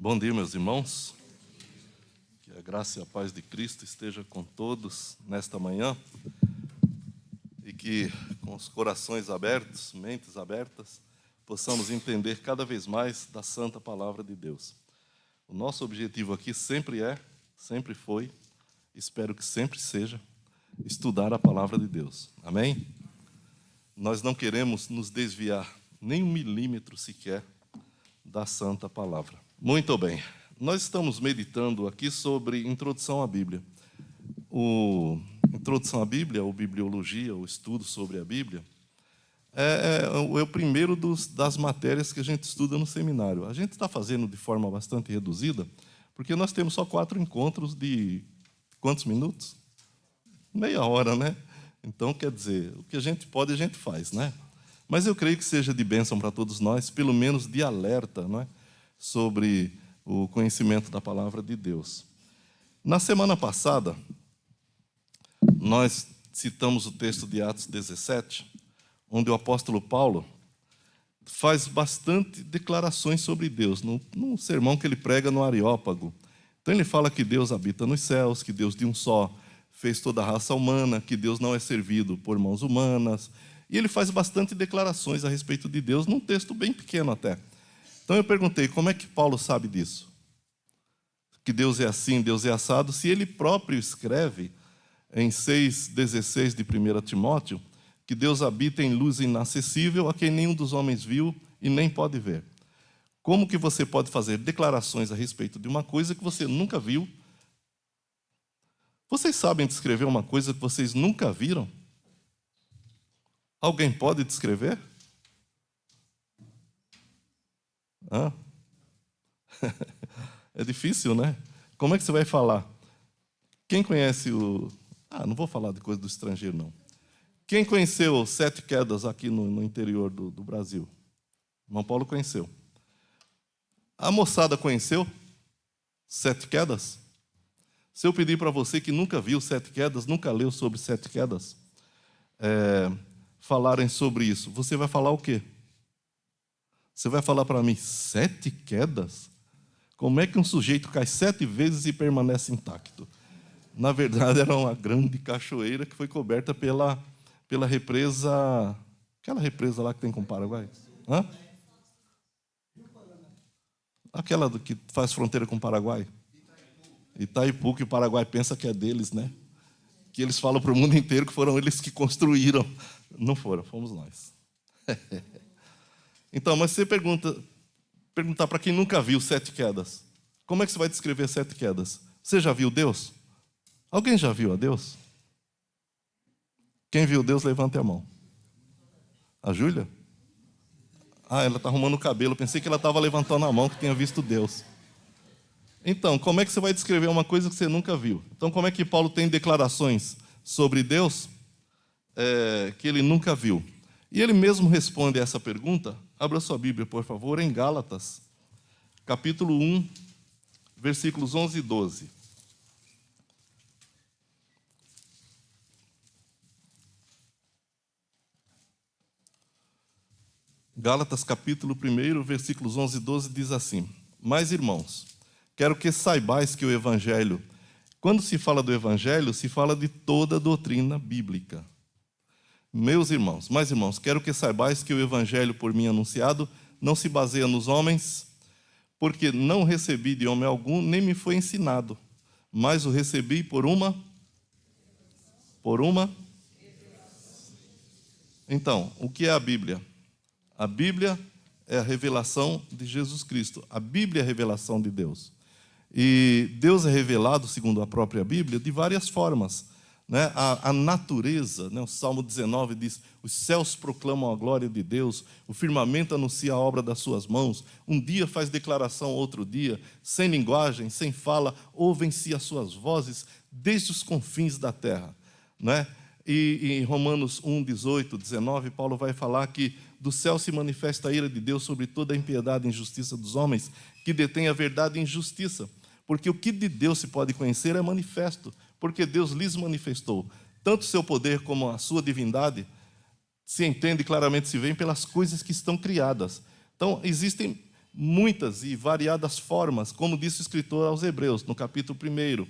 Bom dia, meus irmãos. Que a graça e a paz de Cristo esteja com todos nesta manhã e que, com os corações abertos, mentes abertas, possamos entender cada vez mais da santa palavra de Deus. O nosso objetivo aqui sempre foi, espero que sempre seja, estudar a palavra de Deus. Amém? Nós não queremos nos desviar nem 1 milímetro sequer da santa palavra. Muito bem, nós estamos meditando aqui sobre introdução à Bíblia. Introdução à Bíblia, ou bibliologia, o estudo sobre a Bíblia, é o primeiro das matérias que a gente estuda no seminário. A gente está fazendo de forma bastante reduzida, porque nós temos só 4 encontros de quantos minutos? Meia hora, né? Então, quer dizer, o que a gente pode, a gente faz, né? Mas eu creio que seja de bênção para todos nós, pelo menos de alerta, não é? Sobre o conhecimento da palavra de Deus. Na semana passada, nós citamos o texto de Atos 17, onde o apóstolo Paulo faz bastante declarações sobre Deus, num sermão que ele prega no Areópago. Então ele fala que Deus habita nos céus, que Deus de um só fez toda a raça humana, que Deus não é servido por mãos humanas, e ele faz bastante declarações a respeito de Deus, num texto bem pequeno até. Então eu perguntei, como é que Paulo sabe disso? Que Deus é assim, Deus é assado, se ele próprio escreve em 6,16 de 1 Timóteo, que Deus habita em luz inacessível, a quem nenhum dos homens viu e nem pode ver. Como que você pode fazer declarações a respeito de uma coisa que você nunca viu? Vocês sabem descrever uma coisa que vocês nunca viram? Alguém pode descrever? Hã? É difícil, né? Como é que você vai falar? Quem conhece o... não vou falar de coisa do estrangeiro, não. Quem conheceu 7 quedas aqui no interior do Brasil? Irmão Paulo conheceu. A moçada conheceu 7 quedas? Se eu pedir para você que nunca viu 7 quedas, nunca leu sobre 7 quedas, falarem sobre isso, você vai falar o quê? Você vai falar para mim, 7 quedas? Como é que um sujeito cai 7 vezes e permanece intacto? Na verdade, era uma grande cachoeira que foi coberta pela represa... Aquela represa lá que tem com o Paraguai? Hã? Aquela que faz fronteira com o Paraguai? Itaipu, que o Paraguai pensa que é deles, né? Que eles falam para o mundo inteiro que foram eles que construíram. Não foram, fomos nós. Então, mas você perguntar para quem nunca viu 7 quedas, como é que você vai descrever 7 quedas? Você já viu Deus? Alguém já viu a Deus? Quem viu Deus, levante a mão. A Júlia? Ela está arrumando o cabelo. Pensei que ela estava levantando a mão, que tinha visto Deus. Então, como é que você vai descrever uma coisa que você nunca viu? Então, como é que Paulo tem declarações sobre Deus que ele nunca viu? E ele mesmo responde a essa pergunta. Abra sua Bíblia, por favor, em Gálatas, capítulo 1, versículos 11 e 12. Gálatas, capítulo 1, versículos 11 e 12, diz assim: Mas, irmãos, quero que saibais que o Evangelho, quando se fala do Evangelho, se fala de toda a doutrina bíblica. Meus irmãos, quero que saibais que o Evangelho por mim anunciado não se baseia nos homens, porque não recebi de homem algum, nem me foi ensinado, mas o recebi por uma... Então, o que é a Bíblia? A Bíblia é a revelação de Jesus Cristo. A Bíblia é a revelação de Deus. E Deus é revelado, segundo a própria Bíblia, de várias formas. Né? A natureza, né? O Salmo 19 diz, os céus proclamam a glória de Deus, o firmamento anuncia a obra das suas mãos, um dia faz declaração outro dia, sem linguagem, sem fala, ouvem-se as suas vozes desde os confins da terra. Né? E em Romanos 1, 18, 19, Paulo vai falar que do céu se manifesta a ira de Deus sobre toda a impiedade e injustiça dos homens, que detêm a verdade e injustiça. Porque o que de Deus se pode conhecer é manifesto, porque Deus lhes manifestou. Tanto o seu poder como a sua divindade se entende claramente, se vê pelas coisas que estão criadas. Então, existem muitas e variadas formas, como disse o escritor aos Hebreus, no capítulo 1,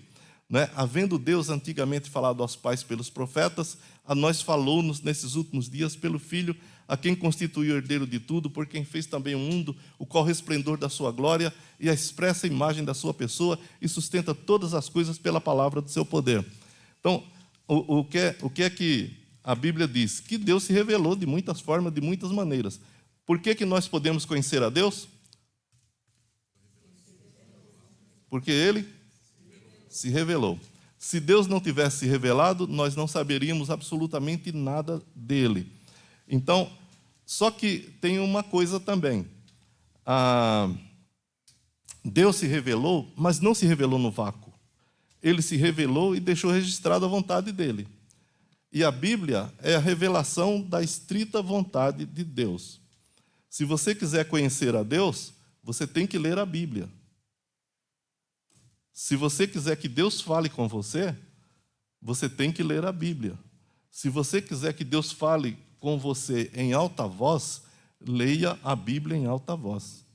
né? Havendo Deus antigamente falado aos pais pelos profetas, a nós falou-nos nesses últimos dias pelo Filho, a quem constituiu o herdeiro de tudo, por quem fez também o mundo, o qual resplendor da sua glória e a expressa imagem da sua pessoa, e sustenta todas as coisas pela palavra do seu poder. Então, o que é que a Bíblia diz? Que Deus se revelou de muitas formas, de muitas maneiras. Por que nós podemos conhecer a Deus? Porque Ele se revelou. Se Deus não tivesse se revelado, nós não saberíamos absolutamente nada dele. Então, só que tem uma coisa também. Deus se revelou, mas não se revelou no vácuo. Ele se revelou e deixou registrado a vontade dele. E a Bíblia é a revelação da estrita vontade de Deus. Se você quiser conhecer a Deus, você tem que ler a Bíblia. Se você quiser que Deus fale com você, você tem que ler a Bíblia. Se você quiser que Deus fale com você em alta voz, leia a Bíblia em alta voz.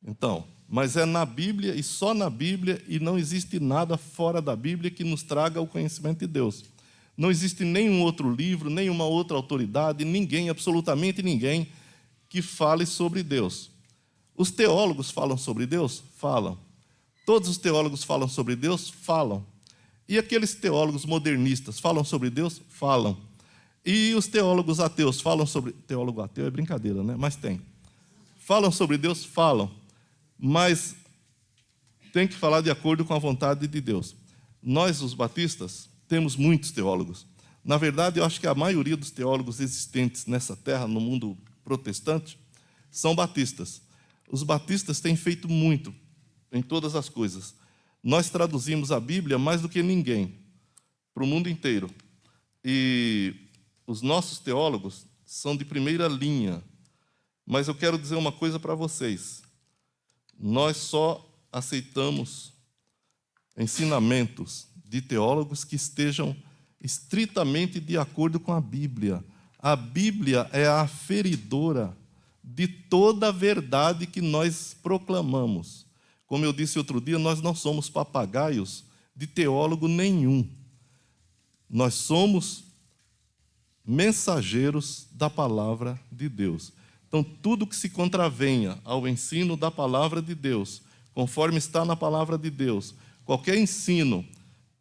Então, mas é na Bíblia e só na Bíblia, e não existe nada fora da Bíblia que nos traga o conhecimento de Deus. Não existe nenhum outro livro, nenhuma outra autoridade, ninguém, absolutamente ninguém, que fale sobre Deus. Os teólogos falam sobre Deus? Falam. Todos os teólogos falam sobre Deus? Falam. E aqueles teólogos modernistas falam sobre Deus? Falam. E os teólogos ateus falam sobre... Teólogo ateu é brincadeira, né? Mas tem. Falam sobre Deus? Falam. Mas tem que falar de acordo com a vontade de Deus. Nós, os batistas, temos muitos teólogos. Na verdade, eu acho que a maioria dos teólogos existentes nessa terra, no mundo protestante, são batistas. Os batistas têm feito muito em todas as coisas. Nós traduzimos a Bíblia mais do que ninguém, para o mundo inteiro. E os nossos teólogos são de primeira linha. Mas eu quero dizer uma coisa para vocês. Nós só aceitamos ensinamentos de teólogos que estejam estritamente de acordo com a Bíblia. A Bíblia é a aferidora de toda a verdade que nós proclamamos. Como eu disse outro dia, nós não somos papagaios de teólogo nenhum. Nós somos mensageiros da palavra de Deus. Então, tudo que se contravenha ao ensino da palavra de Deus, conforme está na palavra de Deus, qualquer ensino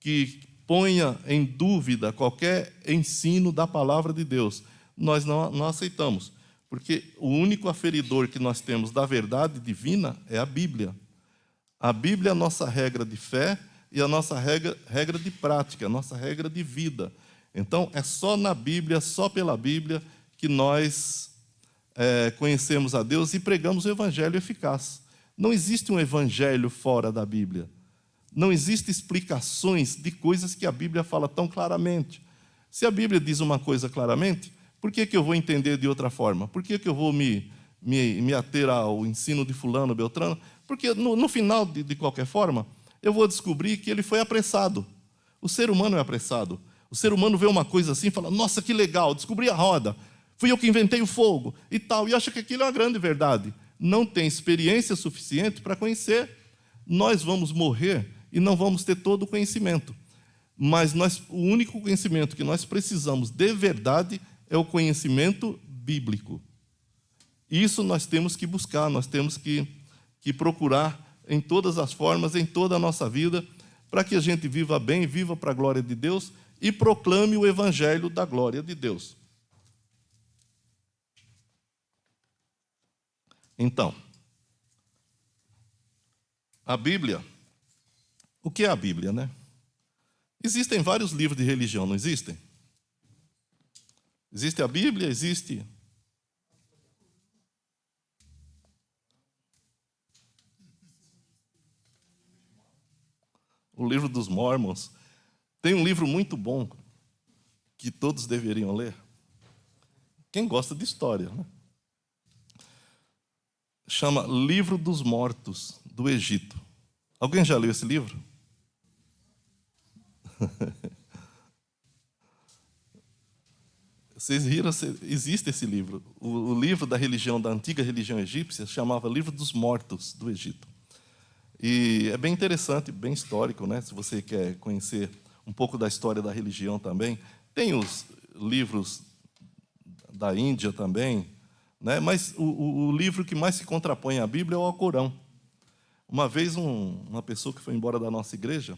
que ponha em dúvida qualquer ensino da palavra de Deus, nós não aceitamos. Porque o único aferidor que nós temos da verdade divina é a Bíblia. A Bíblia é a nossa regra de fé e a nossa regra de prática, a nossa regra de vida. Então, é só na Bíblia, só pela Bíblia, que nós conhecemos a Deus e pregamos o evangelho eficaz. Não existe um evangelho fora da Bíblia. Não existem explicações de coisas que a Bíblia fala tão claramente. Se a Bíblia diz uma coisa claramente, por que eu vou entender de outra forma? Por que eu vou me ater ao ensino de fulano, beltrano? Porque no final, de qualquer forma, eu vou descobrir que ele foi apressado. O ser humano é apressado. O ser humano vê uma coisa assim e fala, nossa, que legal, descobri a roda. Fui eu que inventei o fogo e tal. E acha que aquilo é uma grande verdade. Não tem experiência suficiente para conhecer. Nós vamos morrer e não vamos ter todo o conhecimento. Mas o único conhecimento que nós precisamos de verdade é o conhecimento bíblico. Isso nós temos que buscar, nós temos que procurar em todas as formas, em toda a nossa vida, para que a gente viva bem, viva para a glória de Deus e proclame o evangelho da glória de Deus. Então, a Bíblia, o que é a Bíblia, né? Existem vários livros de religião, não existem? Existe a Bíblia, existe o livro dos Mormons. Tem um livro muito bom que todos deveriam ler. Quem gosta de história, né? Chama Livro dos Mortos do Egito. Alguém já leu esse livro? Vocês viram, existe esse livro. O livro da religião, da antiga religião egípcia, chamava Livro dos Mortos do Egito. E é bem interessante, bem histórico, né? Se você quer conhecer um pouco da história da religião também. Tem os livros da Índia também, né? Mas o livro que mais se contrapõe à Bíblia é o Alcorão. Uma vez uma pessoa que foi embora da nossa igreja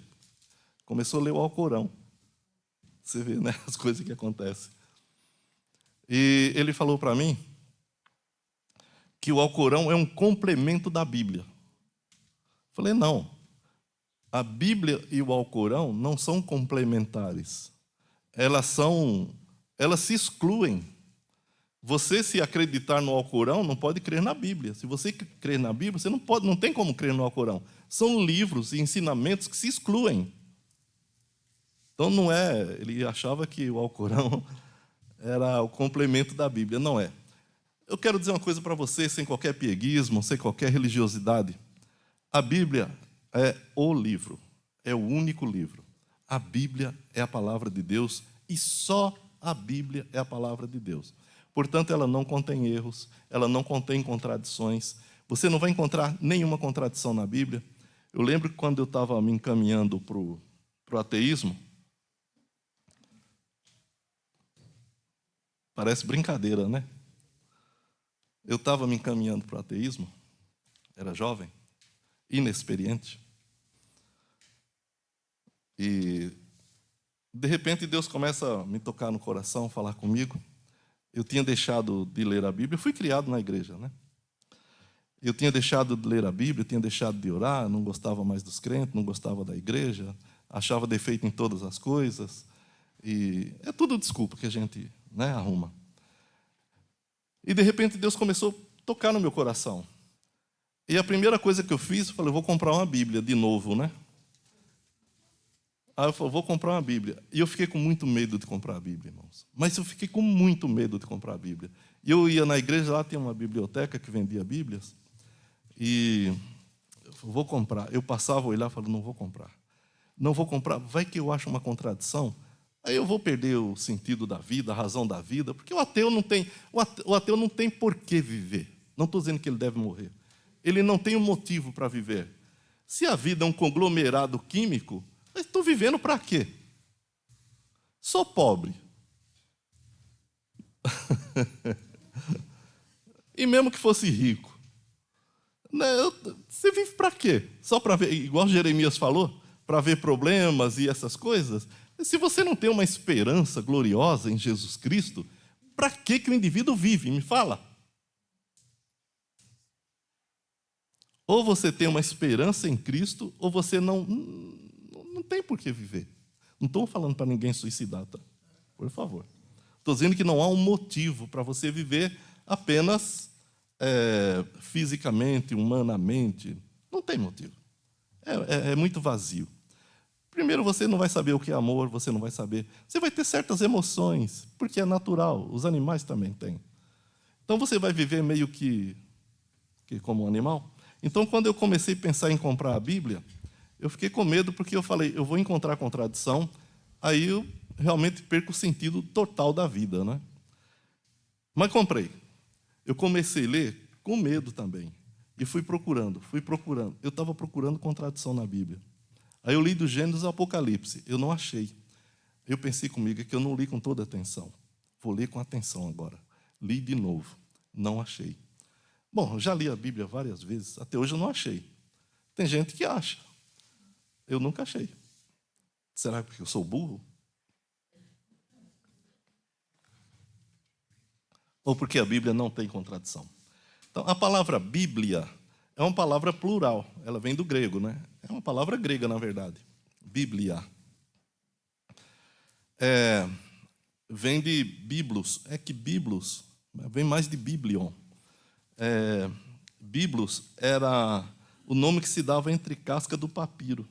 começou a ler o Alcorão. Você vê, né, as coisas que acontecem. E ele falou para mim que o Alcorão é um complemento da Bíblia. Falei, não. A Bíblia e o Alcorão não são complementares. Elas se excluem. Você, se acreditar no Alcorão, não pode crer na Bíblia. Se você crer na Bíblia, você não tem como crer no Alcorão. São livros e ensinamentos que se excluem. Então não é, ele achava que o Alcorão era o complemento da Bíblia, não é. Eu quero dizer uma coisa para você, sem qualquer pieguismo, sem qualquer religiosidade. A Bíblia é o livro, é o único livro. A Bíblia é a palavra de Deus e só a Bíblia é a palavra de Deus. Portanto, ela não contém erros, ela não contém contradições. Você não vai encontrar nenhuma contradição na Bíblia. Eu lembro que quando eu estava me encaminhando para o ateísmo, parece brincadeira, né? Eu estava me encaminhando para o ateísmo, era jovem, inexperiente. E, de repente, Deus começa a me tocar no coração, falar comigo. Eu tinha deixado de ler a Bíblia, eu fui criado na igreja, né? Eu tinha deixado de ler a Bíblia, tinha deixado de orar, não gostava mais dos crentes, não gostava da igreja, achava defeito em todas as coisas. E é tudo desculpa que a gente, né, arruma. E, de repente, Deus começou a tocar no meu coração. E a primeira coisa que eu fiz, eu falei, eu vou comprar uma Bíblia de novo, né? Aí eu falei, vou comprar uma Bíblia. E eu fiquei com muito medo de comprar a Bíblia, irmãos. Mas eu fiquei com muito medo de comprar a Bíblia. E eu ia na igreja, lá tinha uma biblioteca que vendia Bíblias. E eu falei, vou comprar. Eu passava a olhar e falava, não vou comprar. Não vou comprar, vai que eu acho uma contradição. Aí eu vou perder o sentido da vida, a razão da vida, porque o ateu não tem por que viver. Não estou dizendo que ele deve morrer. Ele não tem um motivo para viver. Se a vida é um conglomerado químico, mas estou vivendo para quê? Sou pobre. E mesmo que fosse rico. Né, você vive para quê? Só para ver, igual Jeremias falou, para ver problemas e essas coisas? Se você não tem uma esperança gloriosa em Jesus Cristo, para que o indivíduo vive? Me fala. Ou você tem uma esperança em Cristo, ou você não tem por que viver. Não estou falando para ninguém suicidar, tá? Por favor. Estou dizendo que não há um motivo para você viver apenas fisicamente, humanamente. Não tem motivo. É muito vazio. Primeiro, você não vai saber o que é amor, você não vai saber. Você vai ter certas emoções, porque é natural, os animais também têm. Então, você vai viver meio que como um animal. Então, quando eu comecei a pensar em comprar a Bíblia, eu fiquei com medo, porque eu falei, eu vou encontrar contradição, aí eu realmente perco o sentido total da vida, né? Mas comprei. Eu comecei a ler com medo também. E fui procurando. Eu estava procurando contradição na Bíblia. Aí eu li do Gênesis ao Apocalipse. Eu não achei. Eu pensei comigo que eu não li com toda a atenção. Vou ler com atenção agora. Li de novo. Não achei. Bom, eu já li a Bíblia várias vezes. Até hoje eu não achei. Tem gente que acha. Eu nunca achei. Será porque eu sou burro? Ou porque a Bíblia não tem contradição? Então, a palavra Bíblia é uma palavra plural. Ela vem do grego, né? É uma palavra grega, na verdade. Bíblia. Vem de biblos. É que biblos vem mais de biblion. Biblos era o nome que se dava entre casca do papiro.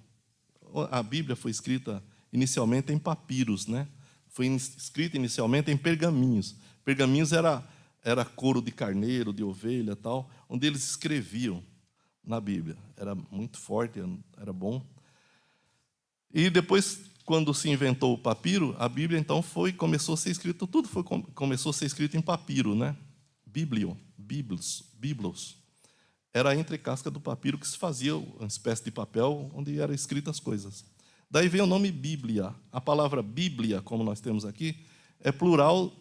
A Bíblia foi escrita inicialmente em papiros, né? Foi escrita inicialmente em pergaminhos. Pergaminhos era couro de carneiro, de ovelha, tal, onde eles escreviam na Bíblia. Era muito forte, era bom. E depois, quando se inventou o papiro, a Bíblia então começou a ser escrita, começou a ser escrito em papiro, né? Biblos. Era a entrecasca do papiro que se fazia uma espécie de papel onde eram escritas as coisas. Daí vem o nome Bíblia. A palavra Bíblia, como nós temos aqui, é plural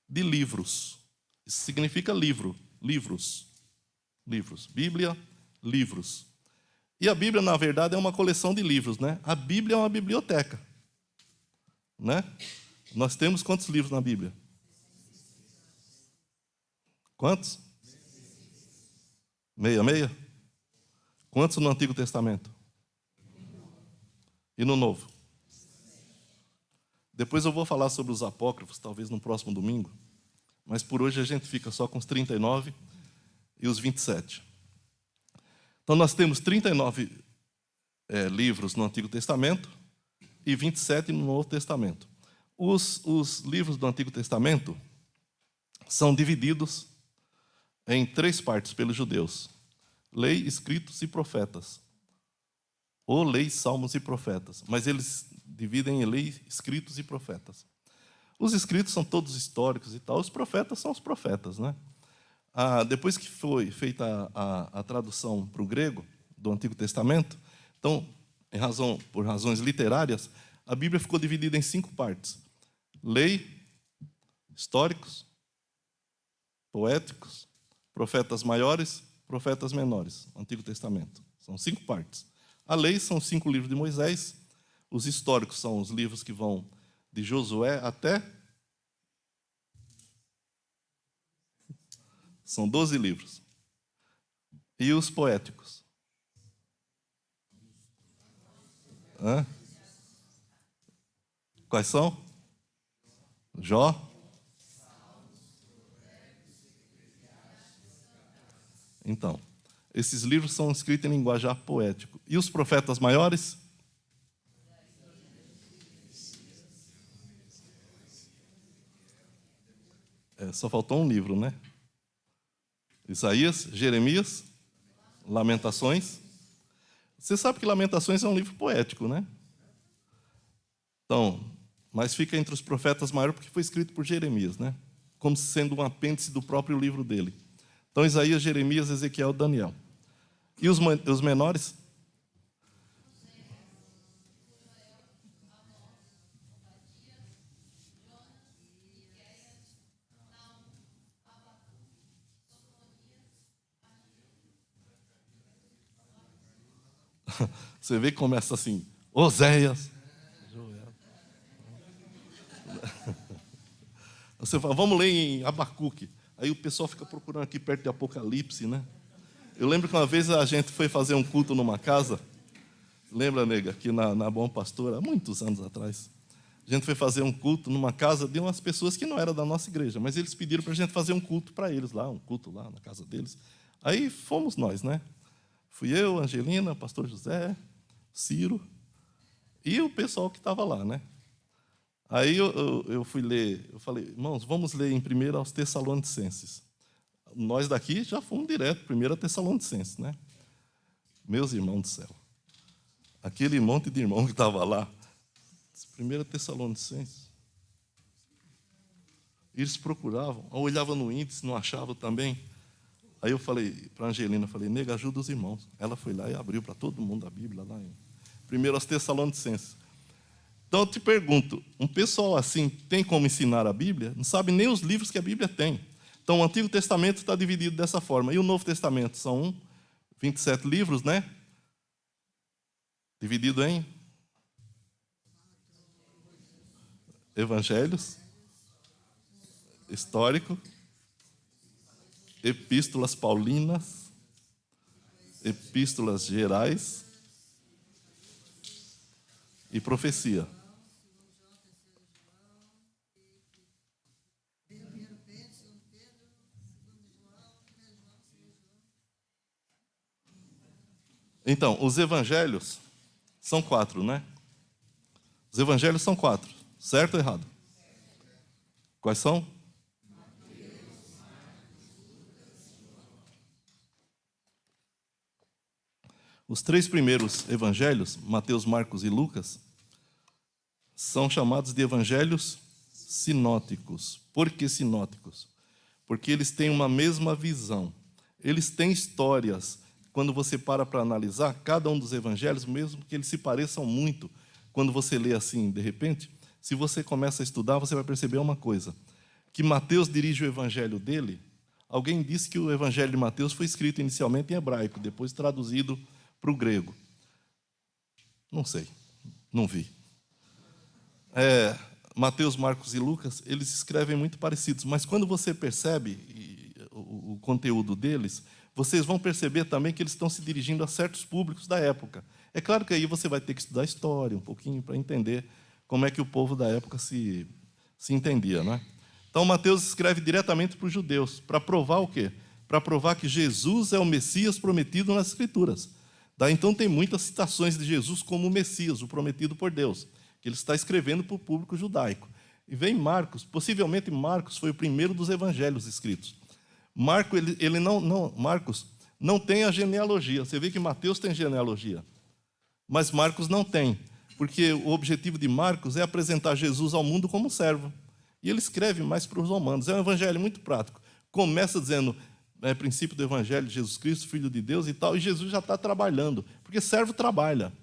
de livros. Isso significa livro, livros. Bíblia, livros. E a Bíblia, na verdade, é uma coleção de livros, né? A Bíblia é uma biblioteca, né? Nós temos quantos livros na Bíblia? Quantos? Meia? Quantos no Antigo Testamento? E no Novo? Depois eu vou falar sobre os apócrifos, talvez no próximo domingo, mas por hoje a gente fica só com os 39 e os 27. Então nós temos 39 livros no Antigo Testamento e 27 no Novo Testamento. Os livros do Antigo Testamento são divididos em 3 partes pelos judeus: lei, escritos e profetas. Ou lei, salmos e profetas. Mas eles dividem em lei, escritos e profetas. Os escritos são todos históricos e tal. Os profetas são os profetas, né? Depois que foi feita a tradução para o grego do Antigo Testamento, então, por razões literárias, a Bíblia ficou dividida em 5 partes: lei, históricos, poéticos, profetas maiores, profetas menores. Antigo Testamento. São 5 partes. A lei são os 5 livros de Moisés. Os históricos são os livros que vão de Josué até... São 12 livros. E os poéticos? Quais são? Jó? Então, esses livros são escritos em linguajar poético. E os profetas maiores? Só faltou um livro, né? Isaías, Jeremias, Lamentações. Você sabe que Lamentações é um livro poético, né? Então, mas fica entre os profetas maiores porque foi escrito por Jeremias, né? Como sendo um apêndice do próprio livro dele. Então, Isaías, Jeremias, Ezequiel, Daniel. E os menores? Você vê que começa assim: Oséias. Você fala, vamos ler em Abacuque. Aí o pessoal fica procurando aqui perto de Apocalipse, né? Eu lembro que uma vez a gente foi fazer um culto numa casa. Lembra, nega, aqui na Bom Pastor, há muitos anos atrás. A gente foi fazer um culto numa casa de umas pessoas que não eram da nossa igreja, mas eles pediram para a gente fazer um culto para eles lá, um culto lá na casa deles. Aí fomos nós, né? Fui eu, Angelina, pastor José, Ciro e o pessoal que estava lá, né? Aí eu fui ler, eu falei, irmãos, vamos ler em 1 aos Tessalonicenses. Nós daqui já fomos direto, 1 Tessalonicenses, né? Meus irmãos do céu. Aquele monte de irmão que estava lá, 1 Tessalonicenses. Eles procuravam, olhavam no índice, não achavam também. Aí eu falei para a Angelina, nega, ajuda os irmãos. Ela foi lá e abriu para todo mundo a Bíblia, lá em 1 Tessalonicenses. Então eu te pergunto, um pessoal assim tem como ensinar a Bíblia? Não sabe nem os livros que a Bíblia tem. Então o Antigo Testamento está dividido dessa forma. E o Novo Testamento são 27 livros, né? Dividido em evangelhos, histórico, epístolas paulinas, epístolas gerais e profecia. Então, os evangelhos são 4, né? Os evangelhos são 4, certo ou errado? Quais são? Os 3 primeiros evangelhos, Mateus, Marcos e Lucas, são chamados de evangelhos sinóticos. Por que sinóticos? Porque eles têm uma mesma visão. Eles têm histórias. Quando você para analisar cada um dos evangelhos, mesmo que eles se pareçam muito, quando você lê assim, de repente, se você começa a estudar, você vai perceber uma coisa, que Mateus dirige o evangelho dele. Alguém disse que o evangelho de Mateus foi escrito inicialmente em hebraico, depois traduzido para o grego. Não sei, não vi. Mateus, Marcos e Lucas, eles escrevem muito parecidos, mas quando você percebe o conteúdo deles, vocês vão perceber também que eles estão se dirigindo a certos públicos da época. É claro que aí você vai ter que estudar história um pouquinho para entender como é que o povo da época se entendia, não é? Então, Mateus escreve diretamente para os judeus, para provar o quê? Para provar que Jesus é o Messias prometido nas Escrituras. Daí, então, tem muitas citações de Jesus como o Messias, o prometido por Deus, que ele está escrevendo para o público judaico. E vem Marcos, possivelmente Marcos foi o primeiro dos evangelhos escritos. Marcos não tem a genealogia. Você vê que Mateus tem genealogia, mas Marcos não tem, porque o objetivo de Marcos é apresentar Jesus ao mundo como servo. E ele escreve mais para os romanos. É um evangelho muito prático. Começa dizendo, princípio do evangelho de Jesus Cristo, Filho de Deus e tal, e Jesus já está trabalhando, porque servo trabalha.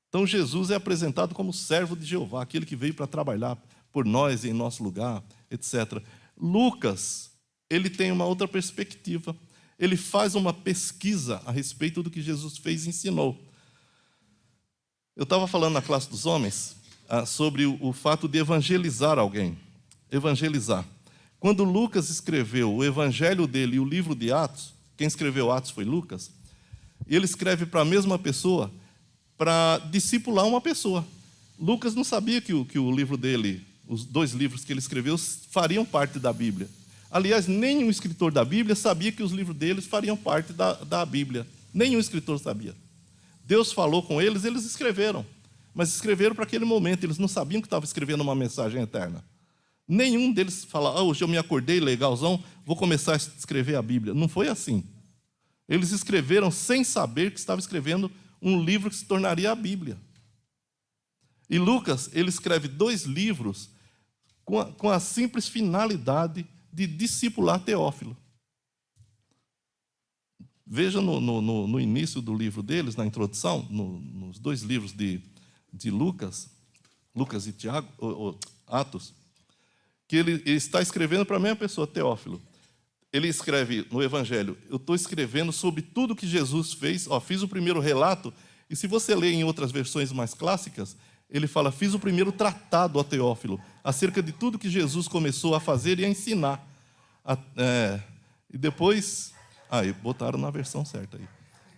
Então, Jesus é apresentado como servo de Jeová, aquele que veio para trabalhar por nós, em nosso lugar, etc. Lucas, ele tem uma outra perspectiva. Ele faz uma pesquisa a respeito do que Jesus fez e ensinou. Eu estava falando na classe dos homens sobre o fato de evangelizar alguém. Evangelizar. Quando Lucas escreveu o evangelho dele e o livro de Atos, quem escreveu Atos foi Lucas, ele escreve para a mesma pessoa para discipular uma pessoa. Lucas não sabia que o livro dele, os 2 livros que ele escreveu, fariam parte da Bíblia. Aliás, nenhum escritor da Bíblia sabia que os livros deles fariam parte da Bíblia. Nenhum escritor sabia. Deus falou com eles, eles escreveram. Mas escreveram para aquele momento, eles não sabiam que estavam escrevendo uma mensagem eterna. Nenhum deles fala, hoje eu me acordei legalzão, vou começar a escrever a Bíblia. Não foi assim. Eles escreveram sem saber que estava escrevendo um livro que se tornaria a Bíblia. E Lucas, ele escreve 2 livros com a simples finalidade de discipular Teófilo. Veja no início do livro deles, na introdução, nos 2 livros de Lucas e Tiago, Atos, que ele está escrevendo para a mesma pessoa, Teófilo. Ele escreve no Evangelho, eu estou escrevendo sobre tudo que Jesus fez, fiz o primeiro relato, e se você ler em outras versões mais clássicas, ele fala, fiz o primeiro tratado a Teófilo, acerca de tudo que Jesus começou a fazer e a ensinar. E depois, botaram na versão certa aí.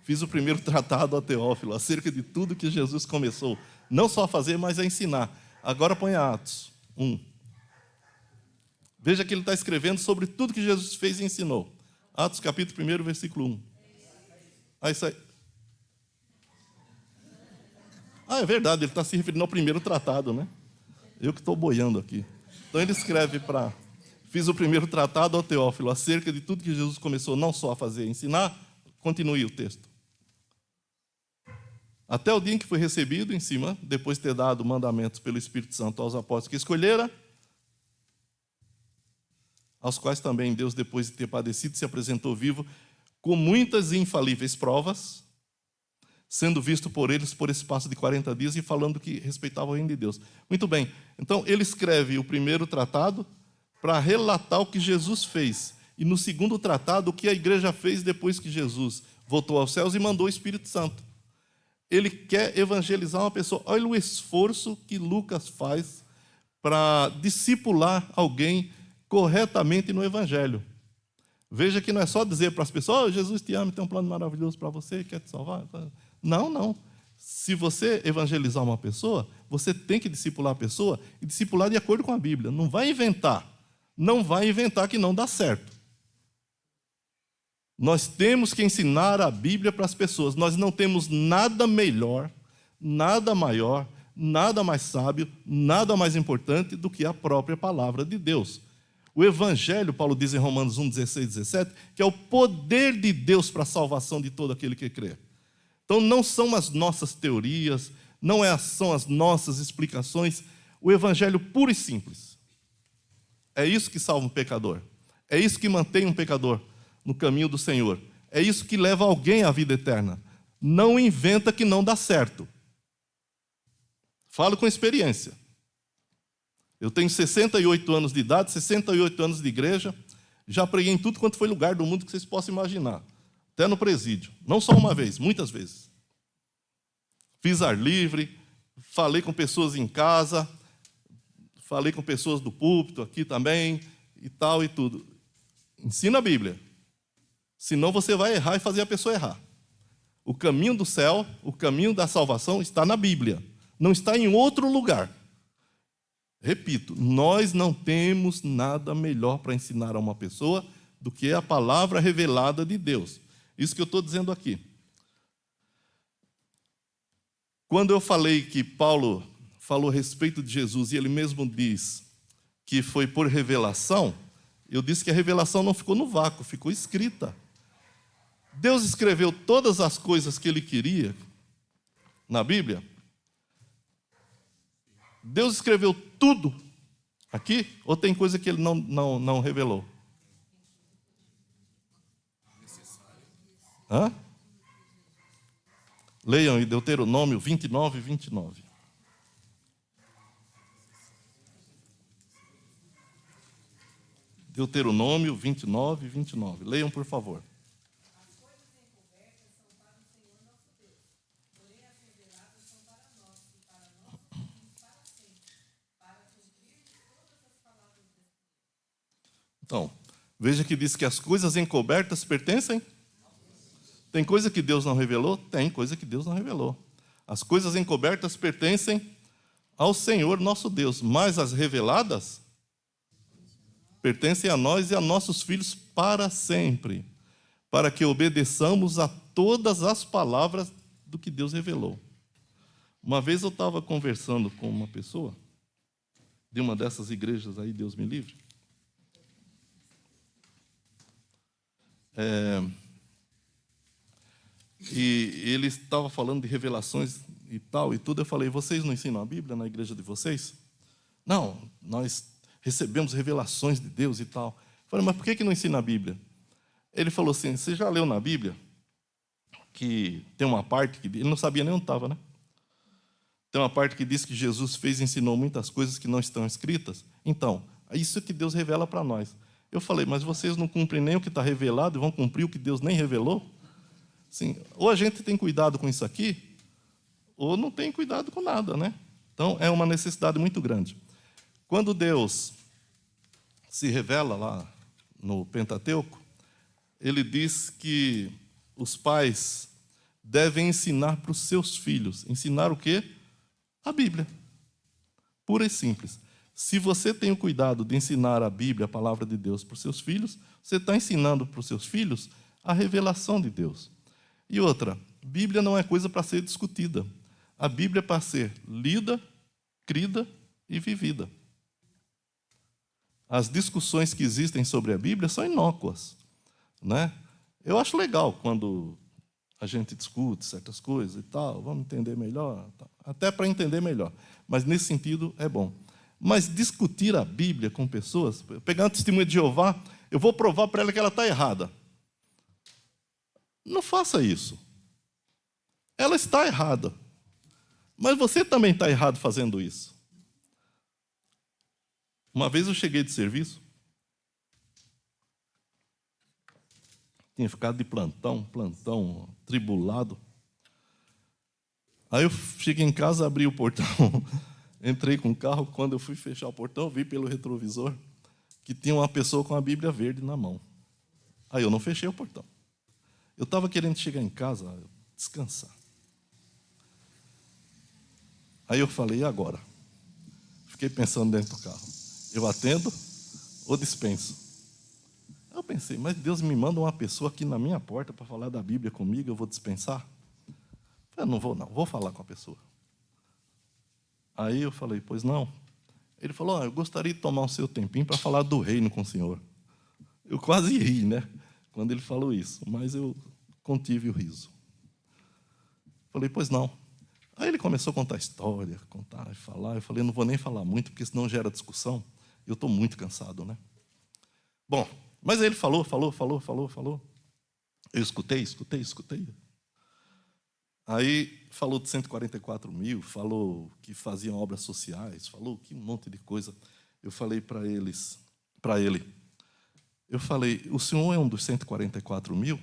Fiz o primeiro tratado a Teófilo, acerca de tudo que Jesus começou, não só a fazer, mas a ensinar. Agora põe Atos 1. Veja que ele está escrevendo sobre tudo que Jesus fez e ensinou. Atos capítulo 1, versículo 1. Isso aí. É verdade, ele está se referindo ao primeiro tratado, né? Eu que estou boiando aqui. Então ele escreve para... Fiz o primeiro tratado ao Teófilo, acerca de tudo que Jesus começou não só a fazer e ensinar. Continue o texto. Até o dia em que foi recebido em cima, depois de ter dado mandamentos pelo Espírito Santo aos apóstolos que escolhera, aos quais também Deus, depois de ter padecido, se apresentou vivo, com muitas e infalíveis provas, sendo visto por eles por espaço de 40 dias e falando que respeitava o reino de Deus. Muito bem, então ele escreve o primeiro tratado para relatar o que Jesus fez, e no segundo tratado, o que a igreja fez depois que Jesus voltou aos céus e mandou o Espírito Santo. Ele quer evangelizar uma pessoa. Olha o esforço que Lucas faz para discipular alguém corretamente no Evangelho. Veja que não é só dizer para as pessoas, Jesus te ama, tem um plano maravilhoso para você, quer te salvar. Não. Se você evangelizar uma pessoa, você tem que discipular a pessoa e discipular de acordo com a Bíblia. Não vai inventar. Não vai inventar que não dá certo. Nós temos que ensinar a Bíblia para as pessoas. Nós não temos nada melhor, nada maior, nada mais sábio, nada mais importante do que a própria palavra de Deus. O Evangelho, Paulo diz em Romanos 1, 16, 17, que é o poder de Deus para a salvação de todo aquele que crê. Então, não são as nossas teorias, não são as nossas explicações, O evangelho puro e simples. É isso que salva um pecador. É isso que mantém um pecador no caminho do Senhor. É isso que leva alguém à vida eterna. Não inventa que não dá certo. Falo com experiência. Eu tenho 68 anos de idade, 68 anos de igreja, já preguei em tudo quanto foi lugar do mundo que vocês possam imaginar. Até no presídio. Não só uma vez, muitas vezes. Fiz ar livre, falei com pessoas em casa, falei com pessoas do púlpito aqui também, e tal e tudo. Ensina a Bíblia. Senão você vai errar e fazer a pessoa errar. O caminho do céu, o caminho da salvação está na Bíblia. Não está em outro lugar. Repito, nós não temos nada melhor para ensinar a uma pessoa do que a palavra revelada de Deus. Isso que eu estou dizendo aqui. Quando eu falei que Paulo falou a respeito de Jesus, e ele mesmo diz que foi por revelação, eu disse que a revelação não ficou no vácuo, ficou escrita. Deus escreveu todas as coisas que ele queria na Bíblia. Deus escreveu tudo aqui, ou tem coisa que ele não revelou? Hã? Leiam em Deuteronômio 29, 29. Deuteronômio 29, 29. Leiam, por favor. Então, veja que diz que as coisas encobertas pertencem. Tem coisa que Deus não revelou? Tem coisa que Deus não revelou. As coisas encobertas pertencem ao Senhor nosso Deus, mas as reveladas pertencem a nós e a nossos filhos para sempre, para que obedeçamos a todas as palavras do que Deus revelou. Uma vez eu estava conversando com uma pessoa de uma dessas igrejas aí, Deus me livre. E ele estava falando de revelações e tal e tudo. Eu falei, vocês não ensinam a Bíblia na igreja de vocês? Não, nós recebemos revelações de Deus e tal. Eu falei, mas por que não ensina a Bíblia? Ele falou assim, você já leu na Bíblia que tem uma parte que... Ele não sabia nem onde estava, né? Tem uma parte que diz que Jesus fez e ensinou muitas coisas que não estão escritas. Então, é isso que Deus revela para nós. Eu falei, mas vocês não cumprem nem o que está revelado e vão cumprir o que Deus nem revelou? Sim, ou a gente tem cuidado com isso aqui, ou não tem cuidado com nada, né? Então, é uma necessidade muito grande. Quando Deus se revela lá no Pentateuco, ele diz que os pais devem ensinar para os seus filhos. Ensinar o quê? A Bíblia. Pura e simples. Se você tem o cuidado de ensinar a Bíblia, a palavra de Deus, para os seus filhos, você está ensinando para os seus filhos a revelação de Deus. E outra, Bíblia não é coisa para ser discutida. A Bíblia é para ser lida, crida e vivida. As discussões que existem sobre a Bíblia são inócuas, né? Eu acho legal quando a gente discute certas coisas e tal, vamos entender melhor, até para entender melhor. Mas nesse sentido é bom. Mas discutir a Bíblia com pessoas, pegar uma testemunha de Jeová, eu vou provar para ela que ela está errada. Não faça isso. Ela está errada. Mas você também está errado fazendo isso. Uma vez eu cheguei de serviço, tinha ficado de plantão, tribulado. Aí eu cheguei em casa, abri o portão, entrei com o carro. Quando eu fui fechar o portão, vi pelo retrovisor que tinha uma pessoa com a Bíblia verde na mão. Aí eu não fechei o portão. Eu estava querendo chegar em casa, descansar. Aí eu falei, e agora? Fiquei pensando dentro do carro. Eu atendo ou dispenso? Eu pensei, mas Deus me manda uma pessoa aqui na minha porta para falar da Bíblia comigo, eu vou dispensar? Eu não, vou falar com a pessoa. Aí eu falei, pois não. Ele falou, eu gostaria de tomar o seu tempinho para falar do reino com o senhor. Eu quase ri, né, quando ele falou isso, mas eu contive o riso. Falei, pois não. Aí Aí ele começou a contar história, contar e falar. Eu falei, não vou nem falar muito, porque senão gera discussão. Eu estou muito cansado, né? Bom, mas aí ele falou. Eu escutei. Aí falou de 144 mil, falou que faziam obras sociais, falou que um monte de coisa. Eu falei para ele, eu falei, o senhor é um dos 144 mil?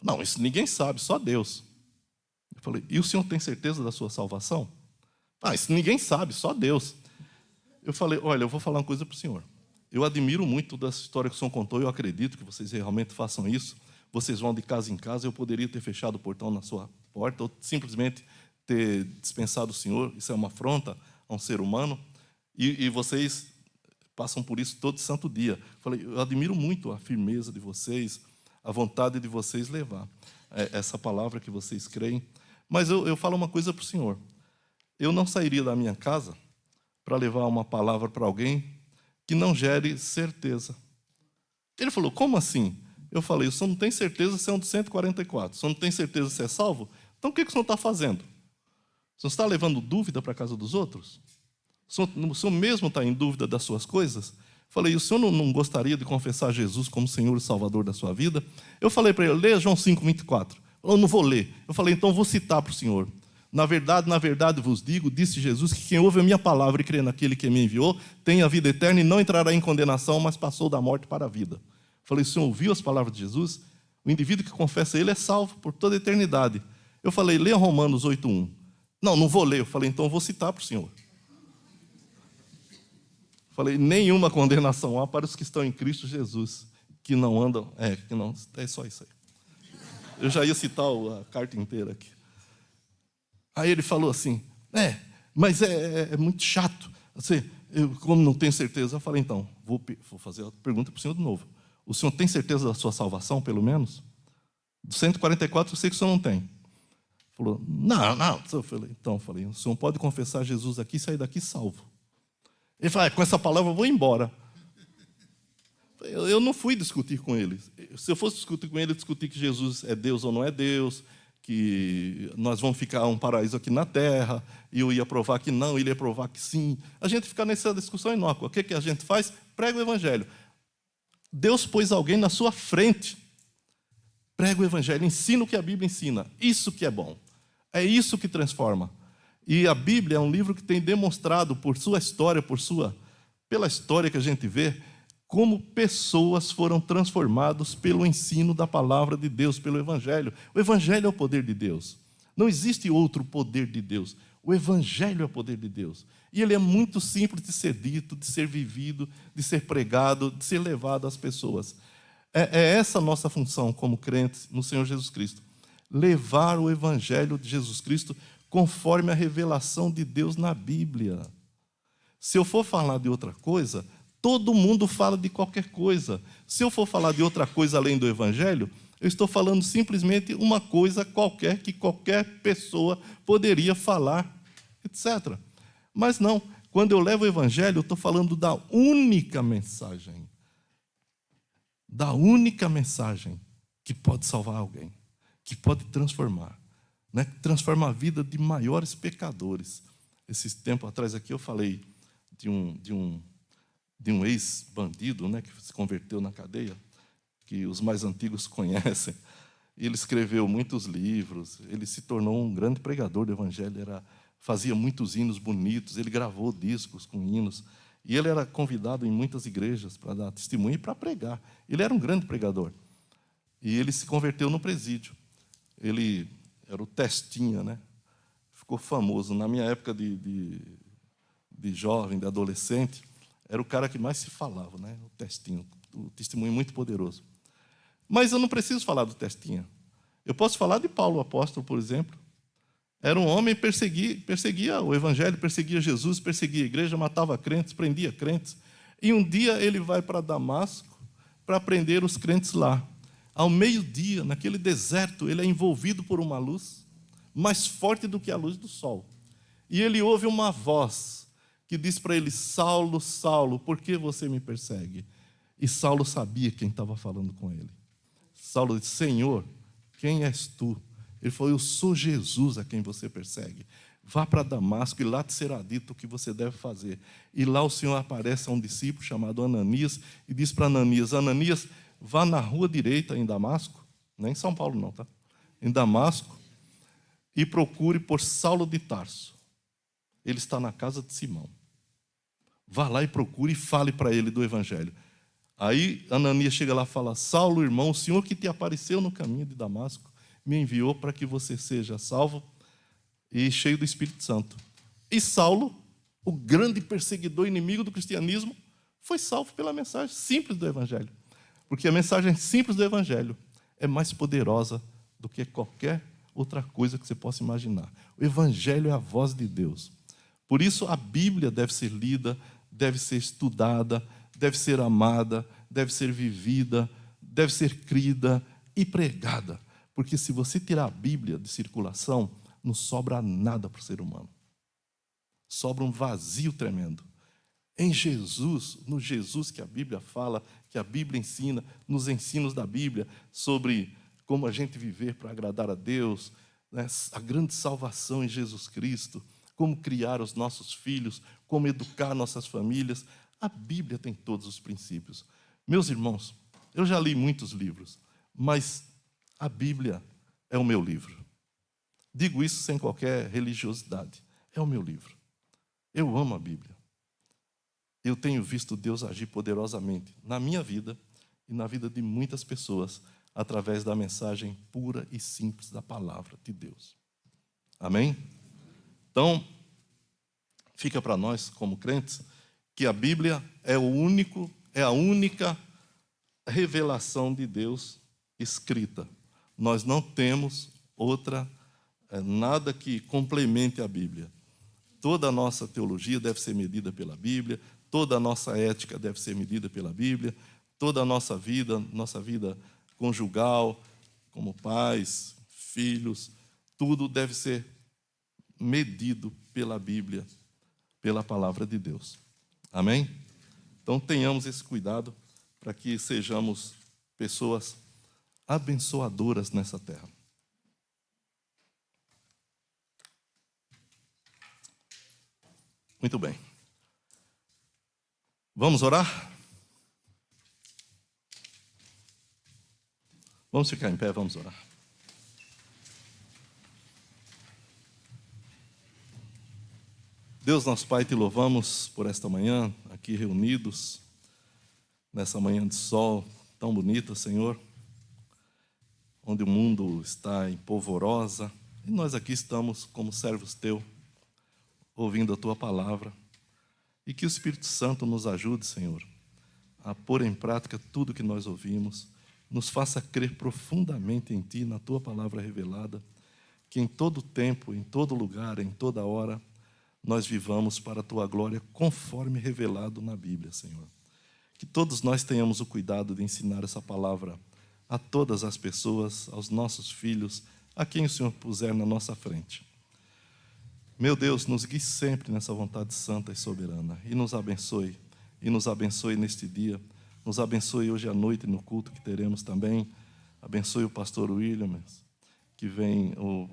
Não, isso ninguém sabe, só Deus. Eu falei, e o senhor tem certeza da sua salvação? Ah, isso ninguém sabe, só Deus. Eu falei, olha, eu vou falar uma coisa para o senhor. Eu admiro muito dessa história que o senhor contou, eu acredito que vocês realmente façam isso. Vocês vão de casa em casa, eu poderia ter fechado o portão na sua porta, ou simplesmente ter dispensado o senhor, isso é uma afronta a um ser humano, e vocês passam por isso todo santo dia. Eu falei, eu admiro muito a firmeza de vocês, a vontade de vocês levar essa palavra que vocês creem. Mas eu falo uma coisa para o senhor. Eu não sairia da minha casa para levar uma palavra para alguém que não gere certeza. Ele falou, como assim? Eu falei, o senhor não tem certeza se é um dos 144, o senhor não tem certeza se é salvo? Então o que o senhor está fazendo? O senhor está levando dúvida para a casa dos outros? O senhor mesmo está em dúvida das suas coisas? Eu falei, o senhor não gostaria de confessar Jesus como Senhor e Salvador da sua vida? Eu falei para ele, leia João 5:24. Eu não vou ler. Eu falei, então vou citar para o senhor. Na verdade vos digo, disse Jesus, que quem ouve a minha palavra e crê naquele que me enviou, tem a vida eterna e não entrará em condenação, mas passou da morte para a vida. Eu falei, o senhor ouviu as palavras de Jesus? O indivíduo que confessa ele é salvo por toda a eternidade. Eu falei, leia Romanos 8:1. Não vou ler. Eu falei, então vou citar para o senhor. Eu falei, nenhuma condenação há para os que estão em Cristo Jesus, que não andam... É só isso aí. Eu já ia citar a carta inteira aqui. Aí ele falou assim, mas é muito chato. Assim, eu, como não tenho certeza, eu falei, então, vou fazer a pergunta para o senhor de novo. O senhor tem certeza da sua salvação, pelo menos? Do 144, eu sei que o senhor não tem. Falou, não. Eu falei, o senhor pode confessar Jesus aqui e sair daqui salvo. Ele falou, com essa palavra eu vou embora. Eu não fui discutir com ele. Se eu fosse discutir com ele, discutir que Jesus é Deus ou não é Deus, que nós vamos ficar um paraíso aqui na terra, e eu ia provar que não, ele ia provar que sim. A gente fica nessa discussão inócua. O que a gente faz? Prega o evangelho. Deus pôs alguém na sua frente. Prega o evangelho, ensina o que a Bíblia ensina. Isso que é bom. É isso que transforma. E a Bíblia é um livro que tem demonstrado por sua história, pela história que a gente vê, como pessoas foram transformadas pelo ensino da palavra de Deus, pelo Evangelho. O Evangelho é o poder de Deus. Não existe outro poder de Deus. O Evangelho é o poder de Deus. E ele é muito simples de ser dito, de ser vivido, de ser pregado, de ser levado às pessoas. É essa a nossa função como crentes no Senhor Jesus Cristo. Levar o Evangelho de Jesus Cristo conforme a revelação de Deus na Bíblia. Se eu for falar de outra coisa, todo mundo fala de qualquer coisa. Se eu for falar de outra coisa além do Evangelho, eu estou falando simplesmente uma coisa qualquer que qualquer pessoa poderia falar, etc. Mas não, quando eu levo o Evangelho, eu estou falando da única mensagem. Da única mensagem que pode salvar alguém, que pode transformar, né? Transforma a vida de maiores pecadores. Esses tempos atrás aqui eu falei de um ex-bandido, né, que se converteu na cadeia, que os mais antigos conhecem. Ele escreveu muitos livros, ele se tornou um grande pregador do Evangelho, fazia muitos hinos bonitos, ele gravou discos com hinos, e ele era convidado em muitas igrejas para dar testemunho e para pregar. Ele era um grande pregador. E ele se converteu no presídio. Ele era o Testinha, né? Ficou famoso. Na minha época de jovem, de adolescente, era o cara que mais se falava, né? O Testinha, o testemunho muito poderoso. Mas eu não preciso falar do Testinha. Eu posso falar de Paulo, o apóstolo, por exemplo. Era um homem que perseguia o Evangelho, perseguia Jesus, perseguia a igreja, matava crentes, prendia crentes. E um dia ele vai para Damasco para prender os crentes lá. Ao meio-dia, naquele deserto, ele é envolvido por uma luz mais forte do que a luz do sol. E ele ouve uma voz que diz para ele, Saulo, Saulo, por que você me persegue? E Saulo sabia quem estava falando com ele. Saulo disse, Senhor, quem és tu? Ele falou: eu sou Jesus a quem você persegue. Vá para Damasco e lá te será dito o que você deve fazer. E lá o Senhor aparece a um discípulo chamado Ananias e diz para Ananias: Ananias, vá na rua direita em Damasco, não é em São Paulo não, tá? Em Damasco, e procure por Saulo de Tarso. Ele está na casa de Simão. Vá lá e procure e fale para ele do Evangelho. Aí Ananias chega lá e fala: Saulo, irmão, o Senhor que te apareceu no caminho de Damasco me enviou para que você seja salvo e cheio do Espírito Santo. E Saulo, o grande perseguidor inimigo do cristianismo, foi salvo pela mensagem simples do Evangelho. Porque a mensagem simples do Evangelho é mais poderosa do que qualquer outra coisa que você possa imaginar. O Evangelho é a voz de Deus. Por isso a Bíblia deve ser lida, deve ser estudada, deve ser amada, deve ser vivida, deve ser crida e pregada. Porque se você tirar a Bíblia de circulação, não sobra nada para o ser humano. Sobra um vazio tremendo. Em Jesus, no Jesus que a Bíblia fala, que a Bíblia ensina, nos ensinos da Bíblia, sobre como a gente viver para agradar a Deus, né? A grande salvação em Jesus Cristo, como criar os nossos filhos, como educar nossas famílias. A Bíblia tem todos os princípios. Meus irmãos, eu já li muitos livros, mas a Bíblia é o meu livro. Digo isso sem qualquer religiosidade. É o meu livro. Eu amo a Bíblia. Eu tenho visto Deus agir poderosamente na minha vida e na vida de muitas pessoas através da mensagem pura e simples da palavra de Deus. Amém? Então, fica para nós, como crentes, que a Bíblia é a única revelação de Deus escrita. Nós não temos outra, nada que complemente a Bíblia. Toda a nossa teologia deve ser medida pela Bíblia, toda a nossa ética deve ser medida pela Bíblia, toda a nossa vida conjugal, como pais, filhos, tudo deve ser medido pela Bíblia, pela palavra de Deus. Amém? Então tenhamos esse cuidado para que sejamos pessoas abençoadoras nessa terra. Muito bem. Vamos orar? Vamos ficar em pé, vamos orar. Deus, nosso Pai, te louvamos por esta manhã, aqui reunidos, nessa manhã de sol tão bonita, Senhor, onde o mundo está em polvorosa, e nós aqui estamos como servos Teu, ouvindo a Tua palavra, e que o Espírito Santo nos ajude, Senhor, a pôr em prática tudo que nós ouvimos, nos faça crer profundamente em Ti, na Tua palavra revelada, que em todo tempo, em todo lugar, em toda hora, nós vivamos para a Tua glória, conforme revelado na Bíblia, Senhor. Que todos nós tenhamos o cuidado de ensinar essa palavra a todas as pessoas, aos nossos filhos, a quem o Senhor puser na nossa frente. Meu Deus, nos guie sempre nessa vontade santa e soberana, e nos abençoe neste dia. Nos abençoe hoje à noite no culto que teremos também. Abençoe o pastor Williams, o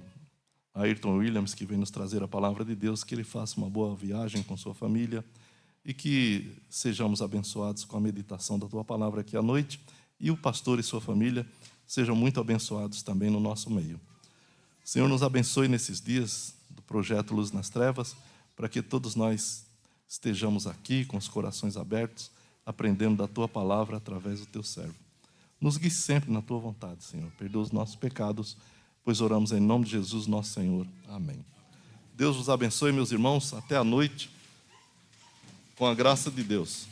Ayrton Williams, que vem nos trazer a palavra de Deus, que ele faça uma boa viagem com sua família e que sejamos abençoados com a meditação da Tua palavra aqui à noite, e o pastor e sua família sejam muito abençoados também no nosso meio. Senhor, nos abençoe nesses dias do projeto Luz nas Trevas, para que todos nós estejamos aqui com os corações abertos, aprendendo da Tua palavra através do Teu servo. Nos guie sempre na Tua vontade, Senhor. Perdoa os nossos pecados, pois oramos em nome de Jesus, nosso Senhor. Amém. Deus vos abençoe, meus irmãos. Até a noite, com a graça de Deus.